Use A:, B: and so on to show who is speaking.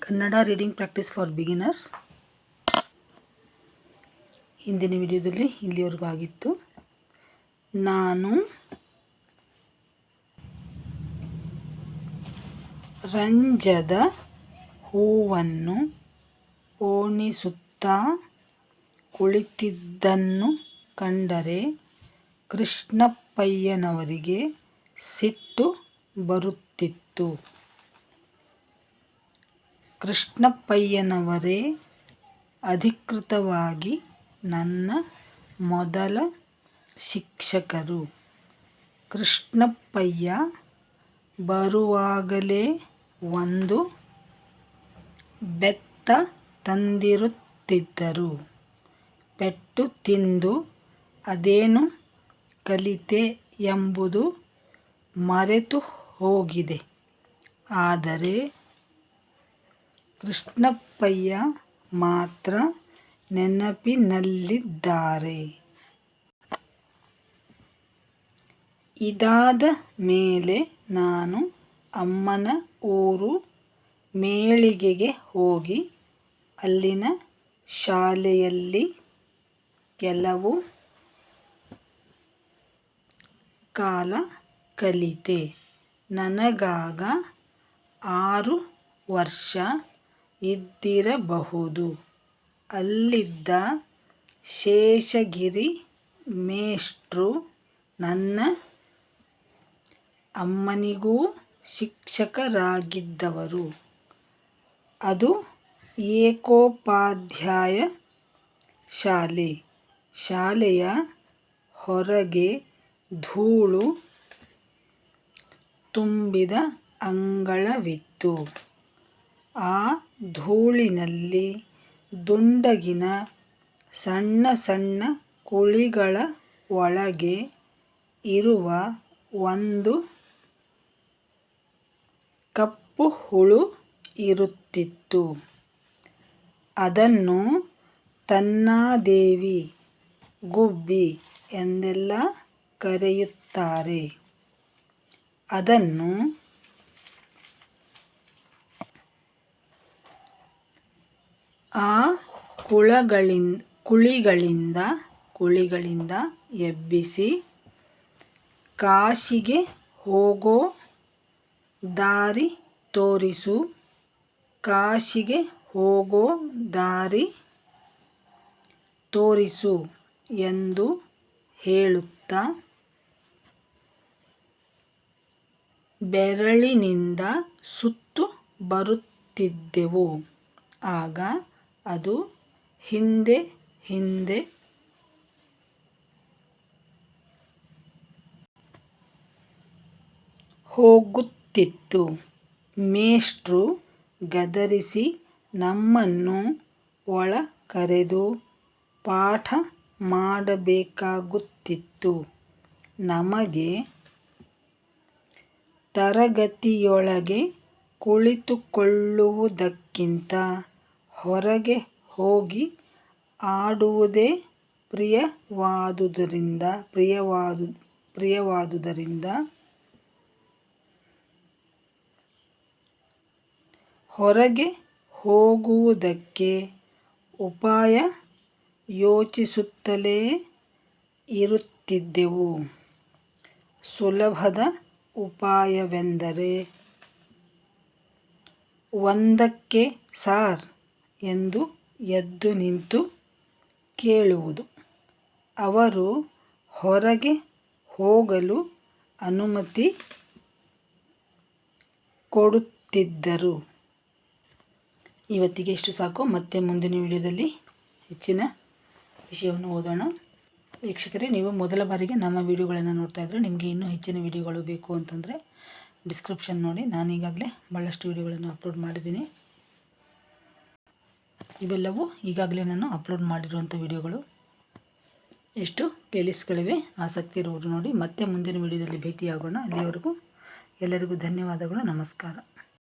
A: Kannada reading practice for beginners. ಹಿಂದಿನ ವಿಡಿಯೋದಲ್ಲಿ ಇಲ್ಲಿವರೆಗೂ ಆಗಿತ್ತು. ನಾನು ರಂಜದ ಹೂವನ್ನು ಓಣಿಸುತ್ತಾ ಕುಳಿತಿದ್ದನ್ನು ಕಂಡರೆ ಕೃಷ್ಣಪ್ಪಯ್ಯನವರಿಗೆ ಸಿಟ್ಟು ಬರುತ್ತಿತ್ತು. ಕೃಷ್ಣಪ್ಪಯ್ಯನವರೇ ಅಧಿಕೃತವಾಗಿ ನನ್ನ ಮೊದಲ ಶಿಕ್ಷಕರು. ಕೃಷ್ಣಪ್ಪಯ್ಯ ಬರುವಾಗಲೇ ಒಂದು ಬೆತ್ತ ತಂದಿರುತ್ತಿದ್ದರು. ಪೆಟ್ಟು ತಿಂದು ಅದೇನು ಕಲಿತೆ ಎಂಬುದು ಮರೆತು ಹೋಗಿದೆ. ಆದರೆ ಕೃಷ್ಣಪ್ಪಯ್ಯ ಮಾತ್ರ ನೆನಪಿನಲ್ಲಿದ್ದಾರೆ. ಇದಾದ ಮೇಲೆ ನಾನು ಅಮ್ಮನ ಊರು ಮೇಳಿಗೆಗೆ ಹೋಗಿ ಅಲ್ಲಿನ ಶಾಲೆಯಲ್ಲಿ ಕೆಲವು ಕಾಲ ಕಲಿತೆ. ನನಗಾಗ 6 ವರ್ಷ ಇದ್ದಿರಬಹುದು. ಅಲ್ಲಿದ್ದ ಶೇಷಗಿರಿ ಮೇಷ್ಟ್ರು ನನ್ನ ಅಮ್ಮನಿಗೂ ಶಿಕ್ಷಕರಾಗಿದ್ದವರು. ಅದು ಏಕೋಪಾಧ್ಯಾಯ ಶಾಲೆ. ಶಾಲೆಯ ಹೊರಗೆ ಧೂಳು ತುಂಬಿದ ಅಂಗಳವಿತ್ತು. ಆ ಧೂಳಿನಲ್ಲಿ ದುಂಡಗಿನ ಸಣ್ಣ ಸಣ್ಣ ಕುಳಿಗಳ ಒಳಗೆ ಇರುವ ಒಂದು ಕಪ್ಪು ಹುಳು ಇರುತ್ತಿತ್ತು. ಅದನ್ನು ತನ್ನಾದೇವಿ, ಗುಬ್ಬಿ ಎಂದೆಲ್ಲ ಕರೆಯುತ್ತಾರೆ. ಅದನ್ನು ಆ ಕುಳಿಗಳಿಂದ ಎಬ್ಬಿಸಿ ಕಾಶಿಗೆ ಹೋಗೋ ದಾರಿ ತೋರಿಸು, ಕಾಶಿಗೆ ಹೋಗೋ ದಾರಿ ತೋರಿಸು ಎಂದು ಹೇಳುತ್ತಾ ಬೆರಳಿನಿಂದ ಸುತ್ತು ಬರುತ್ತಿದ್ದೆವು. ಆಗ ಅದು ಹಿಂದೆ ಹಿಂದೆ ಹೋಗುತ್ತಿತ್ತು. ಮೇಷ್ಟ್ರು ಗದರಿಸಿ ನಮ್ಮನ್ನು ಒಳ ಕರೆದು ಪಾಠ ಮಾಡಬೇಕಾಗುತ್ತಿತ್ತು. ನಮಗೆ ತರಗತಿಯೊಳಗೆ ಕುಳಿತುಕೊಳ್ಳುವುದಕ್ಕಿಂತ ಹೊರಗೆ ಹೋಗಿ ಆಡುವುದೇ ಪ್ರಿಯವಾದುದರಿಂದ ಹೊರಗೆ ಹೋಗುವುದಕ್ಕೆ ಉಪಾಯ ಯೋಚಿಸುತ್ತಲೇ ಇರುತ್ತಿದ್ದೆವು. ಸುಲಭದ ಉಪಾಯವೆಂದರೆ "ಒಂದಕ್ಕೆ ಸಾರ್" ಎಂದು ಎದ್ದು ನಿಂತು ಕೇಳುವುದು. ಅವರು ಹೊರಗೆ ಹೋಗಲು ಅನುಮತಿ ಕೊಡುತ್ತಿದ್ದರು. ಇವತ್ತಿಗೆ ಇಷ್ಟು ಸಾಕು. ಮತ್ತೆ ಮುಂದಿನ ವಿಡಿಯೋದಲ್ಲಿ ಹೆಚ್ಚಿನ ವಿಷಯವನ್ನು ಓದೋಣ. ವೀಕ್ಷಕರೇ, ನೀವು ಮೊದಲ ಬಾರಿಗೆ ನಮ್ಮ ವಿಡಿಯೋಗಳನ್ನು ನೋಡ್ತಾ ಇದ್ದರೆ ನಿಮಗೆ ಇನ್ನೂ ಹೆಚ್ಚಿನ ವಿಡಿಯೋಗಳು ಬೇಕು ಅಂತಂದರೆ ಡಿಸ್ಕ್ರಿಪ್ಷನ್ ನೋಡಿ. ನಾನು ಈಗಾಗಲೇ ಭಾಳಷ್ಟು ವಿಡಿಯೋಗಳನ್ನು ಅಪ್ಲೋಡ್ ಮಾಡಿದ್ದೀನಿ. ಇವೆಲ್ಲವೂ ಈಗಾಗಲೇ ನಾನು ಅಪ್ಲೋಡ್ ಮಾಡಿರುವಂಥ ವಿಡಿಯೋಗಳು. ಎಷ್ಟು ಪ್ಲೇಲಿಸ್ಟ್ಗಳಿವೆ, ಆಸಕ್ತಿ ಇರುವುದು ನೋಡಿ. ಮತ್ತೆ ಮುಂದಿನ ವಿಡಿಯೋದಲ್ಲಿ ಭೇಟಿಯಾಗೋಣ. ಅಲ್ಲಿವರೆಗೂ ಎಲ್ಲರಿಗೂ ಧನ್ಯವಾದಗಳು. ನಮಸ್ಕಾರ.